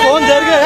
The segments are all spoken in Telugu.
ఫోన్ జరిగే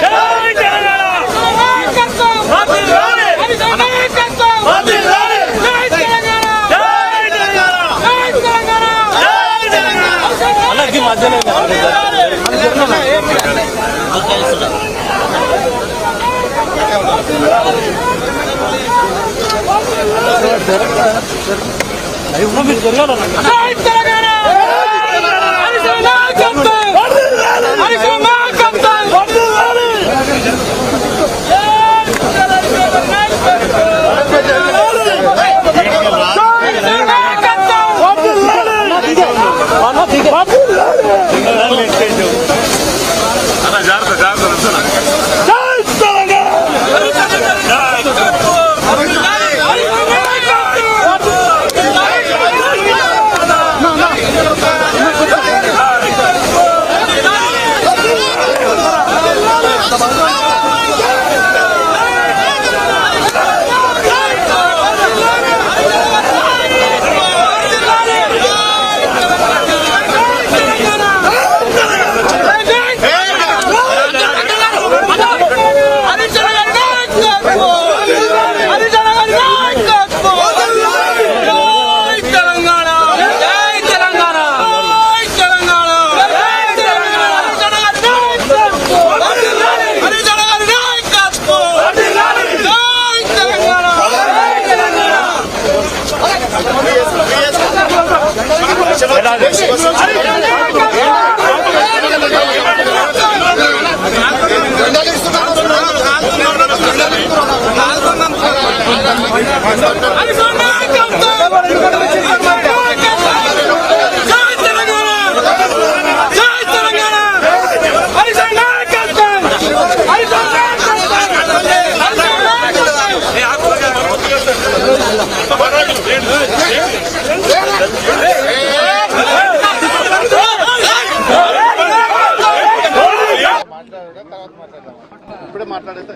ఇప్పుడే మాట్లాడేది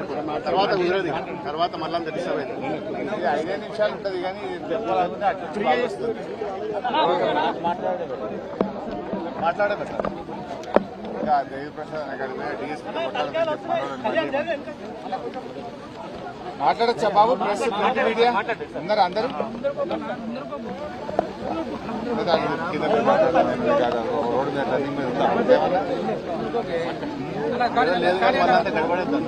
తర్వాత కుదరదు, తర్వాత మళ్ళీ అంత డిస్టర్బ్ అవుతుంది. 5 నిమిషాలు ఉంటుంది కానీ మాట్లాడే ఇంకా దేవిప్రసాద్ అకాడమీ డిఎస్పీ మాట్లాడచ్చా బాబు? ప్రెస్ ప్రింట్ మీడియా ఉన్నారు అందరూ? రోడ్డు మీద రన్నింగ్ మీద ఉందా? లేదు కానీ మళ్ళీ అంతా గడపడేద్దాం.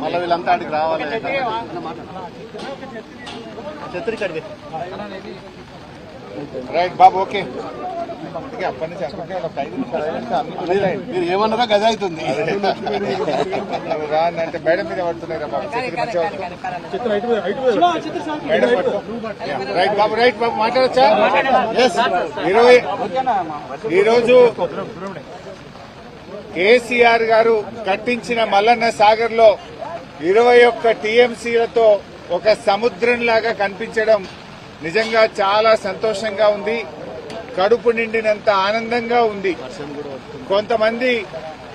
మళ్ళీ వీళ్ళంతా ఆడికి రావాలి. ఛత్రికడికి రైట్ బాబు, ఓకే. అప్పటి నుంచి మీరు ఏమన్నారో గది అవుతుంది. అంటే మేడం మీద పడుతున్నారా బాబు? రైట్ బాబు, రైట్ బాబు, మాట్లాడచ్చా? ఈరోజు కేసీఆర్ గారు కట్టించిన మల్లన్న సాగర్ లో 21 టీఎంసీలతో ఒక సముద్రంలాగా కనిపించడం నిజంగా చాలా సంతోషంగా ఉంది. కడుపు నిండినంత ఆనందంగా ఉంది. కొంతమంది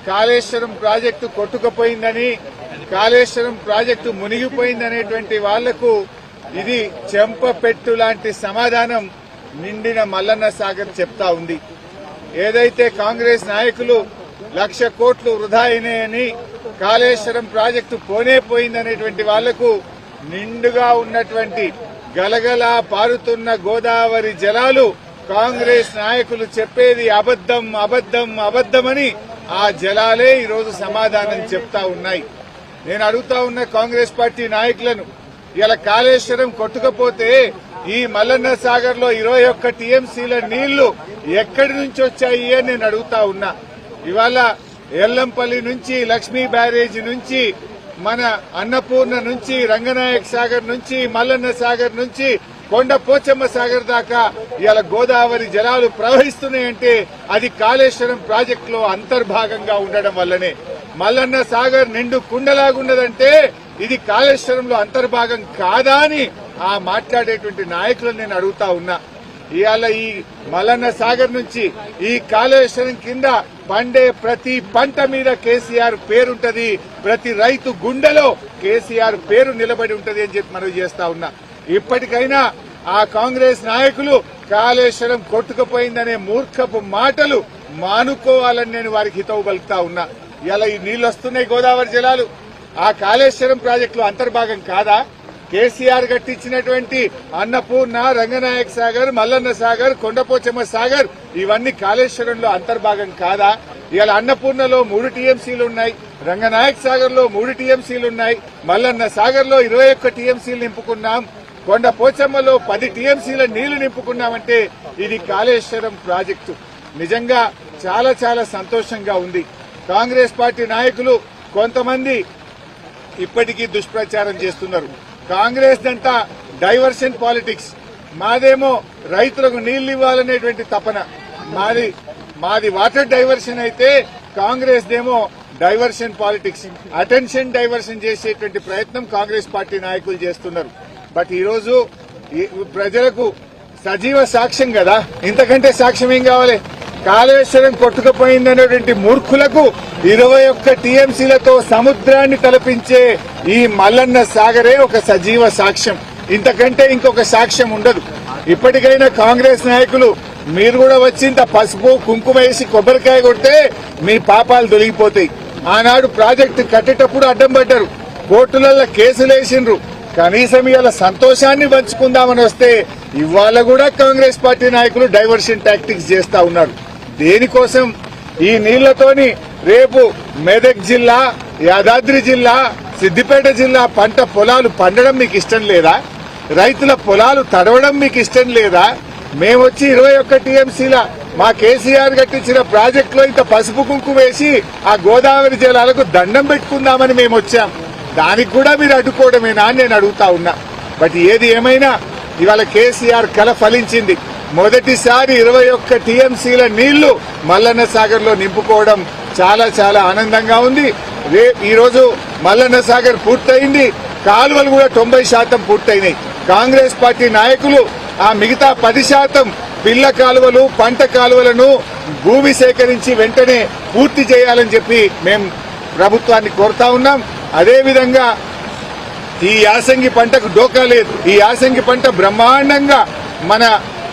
కాళేశ్వరం ప్రాజెక్టు కొట్టుకుపోయిందని, కాళేశ్వరం ప్రాజెక్టు మునిగిపోయిందనేటువంటి వాళ్లకు ఇది చెంపపెట్టు లాంటి సమాధానం నిండిన మల్లన్న సాగర్ చెప్తా ఉంది. ఏదైతే కాంగ్రెస్ నాయకులు 1,00,000 కోట్లు వృధా అయినాయని, కాళేశ్వరం ప్రాజెక్టు పోనే పోయిందనేటువంటి వాళ్లకు నిండుగా ఉన్నటువంటి గలగలా పారుతున్న గోదావరి జలాలు కాంగ్రెస్ నాయకులు చెప్పేది అబద్దం అబద్దం అబద్దమని ఆ జలాలే ఈరోజు సమాధానం చెప్తా ఉన్నాయి. నేను అడుగుతా ఉన్న కాంగ్రెస్ పార్టీ నాయకులను, ఇలా కాళేశ్వరం కొట్టుకపోతే ఈ మల్లన్న సాగర్ లో 21 టీఎంసీల నీళ్లు ఎక్కడి నుంచి వచ్చాయి అని నేను అడుగుతా ఉన్నా. ఇవాళ ఎల్లంపల్లి నుంచి, లక్ష్మీ బ్యారేజీ నుంచి, మన అన్నపూర్ణ నుంచి, రంగనాయక్ సాగర్ నుంచి, మల్లన్న సాగర్ నుంచి, కొండ పోచమ్మ సాగర్ దాకా ఇవాళ గోదావరి జలాలు ప్రవహిస్తున్నాయంటే అది కాళేశ్వరం ప్రాజెక్టులో అంతర్భాగంగా ఉండడం వల్లనే. మల్లన్న సాగర్ నిండు కుండలాగున్నదంటే ఇది కాళేశ్వరంలో అంతర్భాగం కాదా అని ఆ మాట్లాడేటువంటి నాయకులను నేను అడుగుతా ఉన్నా. ఇవాళ ఈ మల్లన్న సాగర్ నుంచి ఈ కాళేశ్వరం కింద పండే ప్రతి పంట మీద కేసీఆర్ పేరుంటది, ప్రతి రైతు గుండెలో కేసీఆర్ పేరు నిలబడి ఉంటది అని చెప్పి మనవి చేస్తా ఉన్నా. ఇప్పటికైనా ఆ కాంగ్రెస్ నాయకులు కాళేశ్వరం కొట్టుకుపోయిందనే మూర్ఖపు మాటలు మానుకోవాలని నేను వారికి హితవు పలుకుతా ఉన్నా. ఇలా ఈ నీళ్లు వస్తున్నాయి గోదావరి జలాలు ఆ కాళేశ్వరం ప్రాజెక్టులో అంతర్భాగం కాదా? కేసీఆర్ కట్టించినటువంటి అన్నపూర్ణ, రంగనాయక్ సాగర్, మల్లన్న సాగర్, కొండపోచమ్మ సాగర్ ఇవన్నీ కాళేశ్వరంలో అంతర్భాగం కాదా? ఇవాళ అన్నపూర్ణలో 3 టీఎంసీలు ఉన్నాయి, రంగనాయక్ సాగర్ లో 3 టీఎంసీలు ఉన్నాయి, మల్లన్న సాగర్ లో 21 టీఎంసీలు నింపుకున్నాం, కొండ పోచమ్మలో 10 టీఎంసీల నీళ్లు నింపుకున్నామంటే ఇది కాళేశ్వరం ప్రాజెక్టు. నిజంగా చాలా చాలా సంతోషంగా ఉంది. కాంగ్రెస్ పార్టీ నాయకులు కొంతమంది ఇప్పటికీ దుష్ప్రచారం చేస్తున్నారు. కాంగ్రెస్ దంతా డైవర్షన్ పాలిటిక్స్, మాదేమో రైతులకు నీళ్లు ఇవ్వాలనేటువంటి తపన. మాది వాటర్ డైవర్షన్ అయితే కాంగ్రెస్ దేమో డైవర్షన్ పాలిటిక్స్, అటెన్షన్ డైవర్షన్ చేసేటువంటి ప్రయత్నం కాంగ్రెస్ పార్టీ నాయకులు చేస్తున్నారు. బట్ ఈ రోజు ప్రజలకు సజీవ సాక్ష్యం కదా, ఇంతకంటే సాక్ష్యం ఏం కావాలి? కాళేశ్వరం కొట్టుకుపోయిందనేటువంటి మూర్ఖులకు 21 టీఎంసీలతో సముద్రాన్ని తలపించే ఈ మల్లన్న సాగరే ఒక సజీవ సాక్ష్యం. ఇంతకంటే ఇంకొక సాక్ష్యం ఉండదు. ఇప్పటికైనా కాంగ్రెస్ నాయకులు మీరు కూడా వచ్చి ఇంత పసుపు కుంకుమ వేసి కొబ్బరికాయ కొడితే మీ పాపాలు తొలగిపోతాయి. ఆనాడు ప్రాజెక్టు కట్టేటప్పుడు అడ్డం పడ్డారు, కోర్టులలో కేసులేసిండ్రు. కనీసం ఇవాళ సంతోషాన్ని పంచుకుందామని వస్తే ఇవాళ కూడా కాంగ్రెస్ పార్టీ నాయకులు డైవర్షన్ టాక్టిక్స్ చేస్తా ఉన్నారు. దేనికోసం? ఈ నీళ్లతోని రేపు మెదక్ జిల్లా, యాదాద్రి జిల్లా, సిద్దిపేట జిల్లా పంట పొలాలు పండడం మీకు ఇష్టం లేదా? రైతుల పొలాలు తడవడం మీకు ఇష్టం లేదా? మేమొచ్చి 21 టీఎంసీల మా కేసీఆర్ కట్టించిన ప్రాజెక్టులో ఇంత పసుపు కుంకు వేసి ఆ గోదావరి జలాలకు దండం పెట్టుకుందామని మేము వచ్చాం. దానికి కూడా మీరు అడ్డుకోవడమేనా అని నేను అడుగుతా ఉన్నా. బట్ ఏది ఏమైనా ఇవాళ కేసీఆర్ కల ఫలించింది. మొదటిసారి 21 టీఎంసీల నీళ్లు మల్లన్న సాగర్ లో నింపుకోవడం చాలా చాలా ఆనందంగా ఉంది. ఈ రోజు మల్లన్న సాగర్ పూర్తయింది, కాలువలు కూడా 90% పూర్తయినాయి. కాంగ్రెస్ పార్టీ నాయకులు ఆ మిగతా 10% పిల్ల కాలువలు, పంట కాలువలను భూమి సేకరించి వెంటనే పూర్తి చేయాలని చెప్పి మేము ప్రభుత్వాన్ని కోరుతా ఉన్నాం. అదేవిధంగా ఈ యాసంగి పంటకు డోకా లేదు. ఈ యాసంగి పంట బ్రహ్మాండంగా మన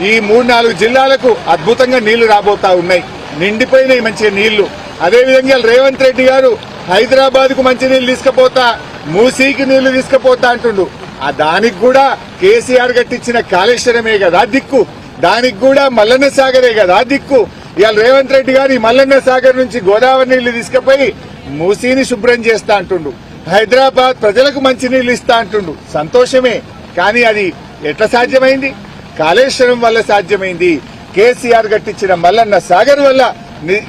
ఈ 3-4 జిల్లాలకు అద్భుతంగా నీళ్లు రాబోతా ఉన్నాయి, నిండిపోయినాయి మంచిగా నీళ్లు. అదేవిధంగా రేవంత్ రెడ్డి గారు హైదరాబాద్ కు మంచి నీళ్లు తీసుకుపోతా, మూసీకి నీళ్లు తీసుకుపోతా అంటుండు. ఆ దానికి కూడా కేసీఆర్ కట్టించిన కాళేశ్వరమే కదా దిక్కు, దానికి కూడా మల్లన్న సాగరే కదా దిక్కు. ఇవాళ రేవంత్ రెడ్డి గారు ఈ మల్లన్న సాగర్ నుంచి గోదావరి నీళ్లు తీసుకుపోయి మూసీని శుభ్రం చేస్తా అంటుండు, హైదరాబాద్ ప్రజలకు మంచి నీళ్లు ఇస్తా అంటుండు. సంతోషమే, కానీ అది ఎట్లా సాధ్యమైంది? కాళేశ్వరం వల్ల సాధ్యమైంది. కేసీఆర్ కట్టించిన మల్లన్న సాగర్ వల్ల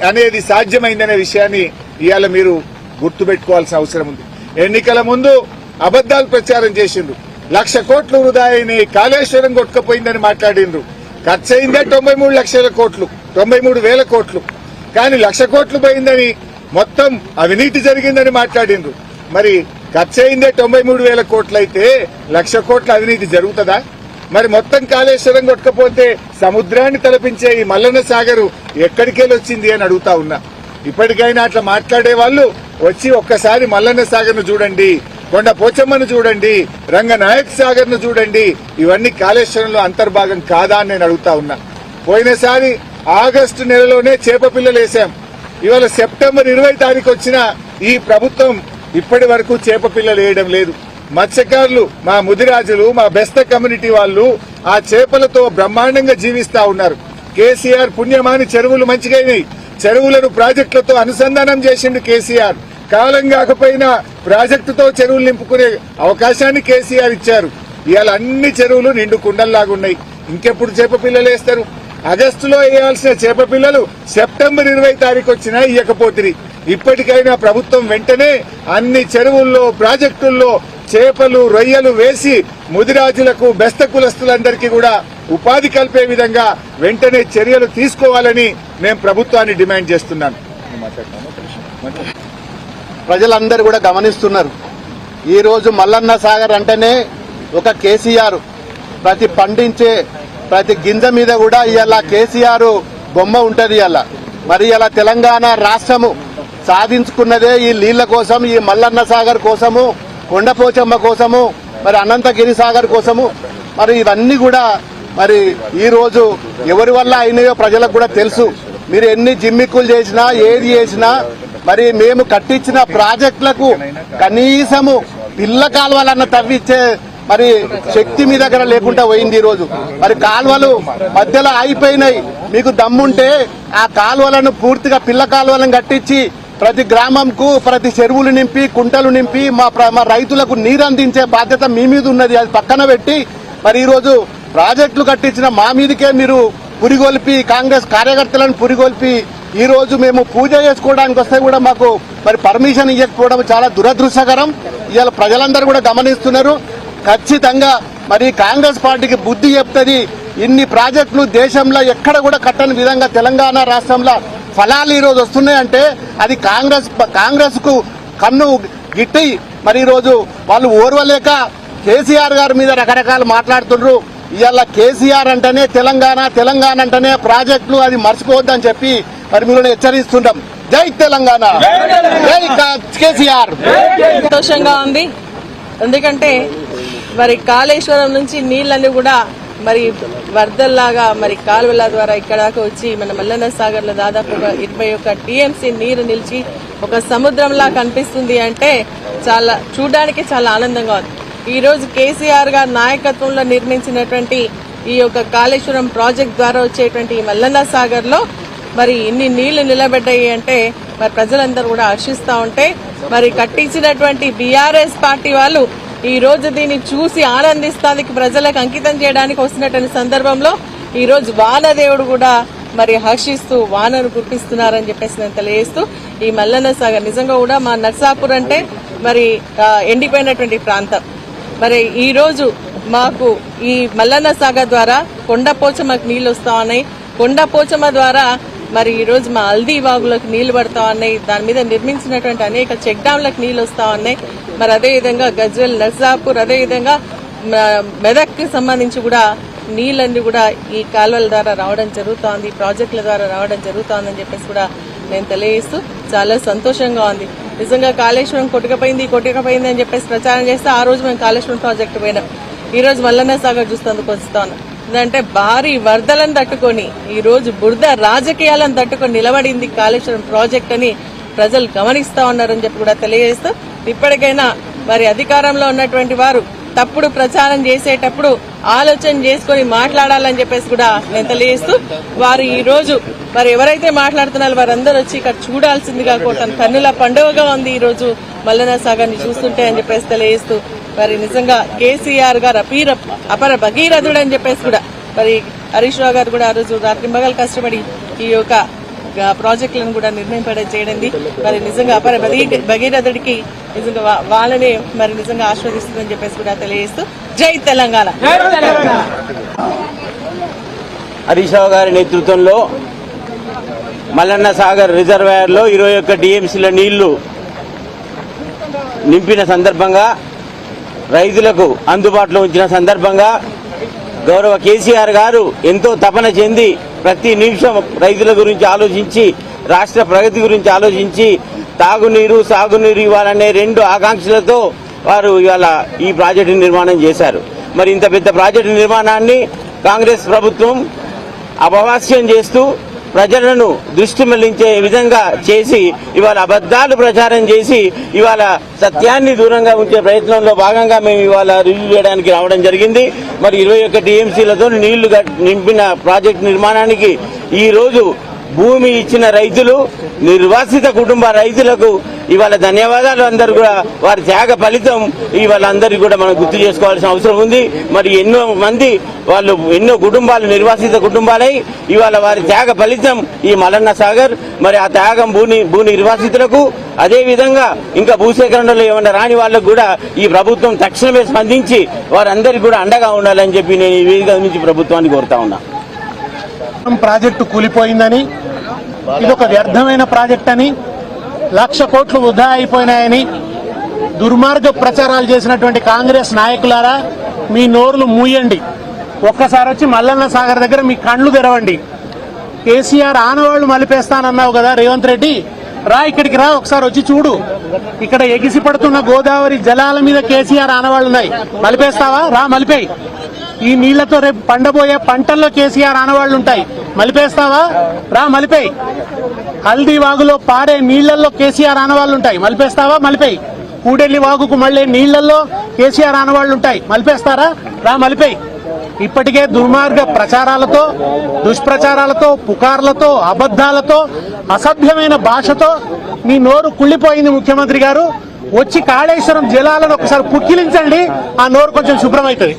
అనేది సాధ్యమైందనే విషయాన్ని ఇవాళ మీరు గుర్తుపెట్టుకోవాల్సిన అవసరం ఉంది. ఎన్నికల ముందు అబద్దాలు ప్రచారం చేసిండ్రు, 1,00,000 కోట్లు వృధా అయినాయి, కాళేశ్వరం కొట్టుకుపోయిందని మాట్లాడిండ్రు. ఖర్చయిందే 93 లక్షల కోట్లు, 93,000 కోట్లు. కానీ 1,00,000 కోట్లు పోయిందని, మొత్తం అవినీతి జరిగిందని మాట్లాడిండ్రు. మరి ఖర్చయిందే 93,000 కోట్లు అయితే 1,00,000 కోట్ల అవినీతి జరుగుతుందా? మరి మొత్తం కాళేశ్వరం కొట్టుకపోతే సముద్రాన్ని తలపించే ఈ మల్లన్న సాగరు ఎక్కడికెళ్ళి వచ్చింది అని అడుగుతా ఉన్నా. ఇప్పటికైనా అట్లా మాట్లాడే వాళ్ళు వచ్చి ఒక్కసారి మల్లన్న సాగర్ ను చూడండి, కొండ పోచమ్మను చూడండి, రంగనాయక్ సాగర్ ను చూడండి. ఇవన్నీ కాళేశ్వరంలో అంతర్భాగం కాదా అని నేను అడుగుతా ఉన్నా. పోయినసారి ఆగస్టు నెలలోనే చేప పిల్లలు వేశాం. ఇవాళ సెప్టెంబర్ 20 తారీఖు వచ్చిన ఈ ప్రభుత్వం ఇప్పటి వరకు చేప పిల్లలు వేయడం లేదు. మత్స్యకారులు, మా ముదిరాజులు, మా బెస్త కమ్యూనిటీ వాళ్ళు ఆ చేపలతో బ్రహ్మాండంగా జీవిస్తా ఉన్నారు. కేసీఆర్ పుణ్యమాని చెరువులు మంచిగైనాయి, చెరువులను ప్రాజెక్టులతో అనుసంధానం చేసిండు కేసీఆర్. కాలం కాకపోయినా ప్రాజెక్టుతో చెరువులు నింపుకునే అవకాశాన్ని కేసీఆర్ ఇచ్చారు. ఇవాళ అన్ని చెరువులు నిండు కుండల్లాగా ఉన్నాయి. ఇంకెప్పుడు చేప పిల్లలు వేస్తారు? ఆగస్టులో వేయాల్సిన చేప పిల్లలు సెప్టెంబర్ 20 తారీఖు వచ్చినా ఇయ్యకపోతుంది. ఇప్పటికైనా ప్రభుత్వం వెంటనే అన్ని చెరువుల్లో ప్రాజెక్టుల్లో చేపలు రొయ్యలు వేసి ముదిరాజులకు బెస్త కులస్తులందరికీ కూడా ఉపాధి కల్పే విధంగా వెంటనే చర్యలు తీసుకోవాలని నేను ప్రభుత్వాన్ని డిమాండ్ చేస్తున్నాను. ప్రజలందరూ కూడా గమనిస్తున్నారు. ఈ రోజు మల్లన్న సాగర్ అంటేనే ఒక కేసీఆర్ ప్రతి పండించే ప్రతి గింజ మీద కూడా ఇవాళ కేసీఆర్ బొమ్మ ఉంటది. ఇవాళ మరి ఇలా తెలంగాణ రాష్ట్రము సాధించుకున్నదే ఈ నీళ్ల కోసం, ఈ మల్లన్న సాగర్ కోసము, కొండపోచమ్మ కోసము, మరి అనంతగిరి సాగర్ కోసము. మరి ఇవన్నీ కూడా మరి ఈ రోజు ఎవరి వల్ల అయినాయో ప్రజలకు కూడా తెలుసు. మీరు ఎన్ని జిమ్మిక్కులు చేసినా ఏది చేసినా మరి మేము కట్టించిన ప్రాజెక్టులకు కనీసము పిల్ల కాలువలన్న తవ్విచ్చే మరి శక్తి మీ దగ్గర లేకుండా పోయింది. ఈ రోజు మరి కాలువలు మధ్యలో ఆగిపోయినాయి. మీకు దమ్ముంటే ఆ కాలువలను పూర్తిగా పిల్ల కాలువలను కట్టించి ప్రతి గ్రామంకు ప్రతి చెరువులు నింపి కుంటలు నింపి మా రైతులకు నీరు అందించే బాధ్యత మీ మీద ఉన్నది. అది పక్కన పెట్టి మరి ఈ రోజు ప్రాజెక్టులు కట్టించిన మా మీదకే మీరు పురిగొల్పి కాంగ్రెస్ కార్యకర్తలను పురిగొల్పి ఈ రోజు మేము పూజ చేసుకోవడానికి వస్తే కూడా మాకు మరి పర్మిషన్ ఇవ్వకపోవడం చాలా దురదృష్టకరం. ఇవాళ ప్రజలందరూ కూడా గమనిస్తున్నారు. ఖచ్చితంగా మరి కాంగ్రెస్ పార్టీకి బుద్ధి చెప్తుంది. ఇన్ని ప్రాజెక్టులు దేశంలో ఎక్కడ కూడా కట్టని విధంగా తెలంగాణ రాష్ట్రంలో ఫలాలు ఈ రోజు వస్తున్నాయంటే అది కాంగ్రెస్ కు కన్ను గిట్టి మరి ఈ రోజు వాళ్ళు ఓర్వలేక కేసీఆర్ గారి మీద రకరకాలు మాట్లాడుతుండ్రు. ఇవాళ కేసీఆర్ అంటేనే తెలంగాణ అంటేనే ప్రాజెక్టులు, అది మర్చిపోవద్దని చెప్పి మరి మిమ్మల్ని హెచ్చరిస్తుంటాం. జై తెలంగాణ, జై కేసీఆర్. సంతోషంగా ఉంది. ఎందుకంటే మరి కాళేశ్వరం నుంచి నీళ్ళని కూడా మరి వరదల్లాగా మరి కాలువల ద్వారా ఇక్కడ దాకా వచ్చి మన మల్లన్న సాగర్ లో దాదాపు 21 టీఎంసీ నీరు నిలిచి ఒక సముద్రంలా కనిపిస్తుంది అంటే చాలా చూడడానికి చాలా ఆనందంగా ఉంది. ఈ రోజు కేసీఆర్ గారి నాయకత్వంలో నిర్మించినటువంటి ఈ యొక్క కాళేశ్వరం ప్రాజెక్ట్ ద్వారా వచ్చేటువంటి ఈ మల్లన్న సాగర్ లో మరి ఇన్ని నీళ్లు నిలబడ్డాయి అంటే మరి ప్రజలందరూ కూడా హర్షిస్తా ఉంటే మరి కట్టించినటువంటి బీఆర్ఎస్ పార్టీ వాళ్ళు ఈ రోజు దీన్ని చూసి ఆనందిస్తానికి ప్రజలకు అంకితం చేయడానికి వస్తున్నటువంటి సందర్భంలో ఈ రోజు వానదేవుడు కూడా మరి హర్షిస్తూ వానను కురిపిస్తున్నారని చెప్పేసి నేను తెలియజేస్తూ ఈ మల్లన్న సాగర్ నిజంగా కూడా మా నర్సాపూర్ అంటే మరి ఎండిపోయినటువంటి ప్రాంతం. మరి ఈ రోజు మాకు ఈ మల్లన్న సాగర్ ద్వారా కొండపోచమ్మకు నీళ్లు వస్తా ఉన్నాయి. కొండపోచమ్మ ద్వారా మరి ఈ రోజు మా హల్దీ వాగులకు నీళ్లు పడతా ఉన్నాయి. దాని మీద నిర్మించినటువంటి అనేక చెక్ డ్యాంలకు నీళ్లు వస్తా ఉన్నాయి. మరి అదేవిధంగా గజ్వెల్, నర్సాపూర్, అదేవిధంగా మెదక్కి సంబంధించి కూడా నీళ్ళన్నీ కూడా ఈ కాలువల ద్వారా రావడం జరుగుతోంది, ప్రాజెక్టుల ద్వారా రావడం జరుగుతోందని చెప్పేసి కూడా నేను తెలియజేస్తూ చాలా సంతోషంగా ఉంది. నిజంగా కాళేశ్వరం కొట్టుకపోయింది అని చెప్పేసి ప్రచారం చేస్తే ఆ రోజు మేము కాళేశ్వరం ప్రాజెక్టు పోయినాం. ఈ రోజు మల్లన్న సాగర్ చూస్తేందుకు వస్తాను. ఎందుకంటే భారీ వరదలను తట్టుకొని ఈ రోజు బురద రాజకీయాలను తట్టుకొని నిలబడింది కాళేశ్వరం ప్రాజెక్ట్ అని ప్రజలు గమనిస్తా ఉన్నారని చెప్పి కూడా తెలియజేస్తూ ఇప్పటికైనా మరి అధికారంలో ఉన్నటువంటి వారు తప్పుడు ప్రచారం చేసేటప్పుడు ఆలోచన చేసుకుని మాట్లాడాలని చెప్పేసి కూడా నేను తెలియజేస్తూ వారు ఈ రోజు మరి ఎవరైతే మాట్లాడుతున్నారో వారందరూ వచ్చి ఇక్కడ చూడాల్సిందిగా కోరుతాను. కన్నుల పండుగగా ఉంది ఈ రోజు మల్లన్న సాగర్ ని చూస్తుంటే అని చెప్పేసి తెలియజేస్తూ మరి నిజంగా కేసీఆర్ గారు అపర భగీరథుడు అని చెప్పేసి కూడా మరి హరీష్ రావు గారు కూడా ఆ రోజు రాత్రి మగలు కష్టపడి ఈ యొక్క ప్రాజెక్టులను కూడా నిర్ణయింపడం చేయడండి. మరి నిజంగా అపర భగీరథుడికి నిజంగా వాళ్ళనే మరి నిజంగా ఆస్వాదిస్తుందని చెప్పేసి కూడా తెలియజేస్తూ జై తెలంగాణ. హరీష్ రావు గారి నేతృత్వంలో మల్లన్న సాగర్ రిజర్వాయర్ లో 21 టీఎంసీల నీళ్లు నింపిన సందర్భంగా, రైతులకు అందుబాటులో ఉంచిన సందర్భంగా గౌరవ కేసీఆర్ గారు ఎంతో తపన చెంది ప్రతి నిమిషం రైతుల గురించి ఆలోచించి, రాష్ట్ర ప్రగతి గురించి ఆలోచించి తాగునీరు సాగునీరు ఇవ్వాలనే 2 ఆకాంక్షలతో వారు ఇవాళ ఈ ప్రాజెక్టు నిర్మాణం చేశారు. మరి ఇంత పెద్ద ప్రాజెక్టు నిర్మాణాన్ని కాంగ్రెస్ ప్రభుత్వం అపహాస్యం చేస్తూ ప్రజలను దృష్టి మళ్లించే విధంగా చేసి ఇవాళ అబద్దాలు ప్రచారం చేసి ఇవాళ సత్యాన్ని దూరంగా ఉంచే ప్రయత్నంలో భాగంగా మేము ఇవాళ రివ్యూ చేయడానికి రావడం జరిగింది. మరి 21 టీఎంసీలతో నీళ్లు నింపిన ప్రాజెక్టు నిర్మాణానికి ఈ రోజు భూమి ఇచ్చిన రైతులు, నిర్వాసిత కుటుంబ రైతులకు ఇవాళ ధన్యవాదాలు. అందరూ కూడా వారి త్యాగ ఫలితం ఇవాళ అందరికీ కూడా మనం గుర్తు చేసుకోవాల్సిన అవసరం ఉంది. మరి ఎన్నో మంది వాళ్ళు ఎన్నో కుటుంబాలు నిర్వాసిత కుటుంబాలై ఇవాళ వారి త్యాగ ఫలితం ఈ మల్లన్న సాగర్. మరి ఆ త్యాగం భూ నిర్వాసితులకు, అదే విధంగా ఇంకా భూసేకరణలో ఏమన్నా రాని వాళ్ళకు కూడా ఈ ప్రభుత్వం తక్షణమే స్పందించి వారందరికీ కూడా అండగా ఉండాలని చెప్పి నేను ఈ వేదిక నుంచి ప్రభుత్వాన్ని కోరుతా ఉన్నా. ప్రాజెక్టు కూలిపోయిందని, ఇదొక వ్యర్థమైన ప్రాజెక్ట్ అని, 1,00,000 కోట్లు వృధా అయిపోయినాయని దుర్మార్గ ప్రచారాలు చేసినటువంటి కాంగ్రెస్ నాయకులారా, మీ నోరులు మూయండి. ఒక్కసారి వచ్చి మల్లన్న సాగర్ దగ్గర మీ కళ్ళు తెరవండి. కేసీఆర్ ఆనవాళ్లు మలిపేస్తానన్నావు కదా రేవంత్ రెడ్డి, రా ఇక్కడికి రా, ఒకసారి వచ్చి చూడు. ఇక్కడ ఎగిసి పడుతున్న గోదావరి జలాల మీద కేసీఆర్ ఆనవాళ్లు ఉన్నాయి. మలిపేస్తావా? రా మలిపేయి. ఈ నీళ్లతో రేపు పండబోయే పంటల్లో కేసీఆర్ ఆనవాళ్లు ఉంటాయి. మలిపేస్తావా? రా మలిపేయి. హల్దీ వాగులో పారే నీళ్లలో కేసీఆర్ ఆనవాళ్లు ఉంటాయి. మలిపేస్తావా? మలిపేయి. కూడెల్లి వాగుకు మళ్లే నీళ్లలో కేసీఆర్ ఆనవాళ్లు ఉంటాయి. మలిపేస్తారా? రా మలిపేయి. ఇప్పటికే దుర్మార్గ ప్రచారాలతో, దుష్ప్రచారాలతో, పుకార్లతో, అబద్దాలతో, అసభ్యమైన భాషతో మీ నోరు కుళ్ళిపోయింది. ముఖ్యమంత్రి గారు వచ్చి కాళేశ్వరం జలాలను ఒకసారి పుక్కిలించండి, ఆ నోరు కొంచెం శుభ్రమవుతుంది.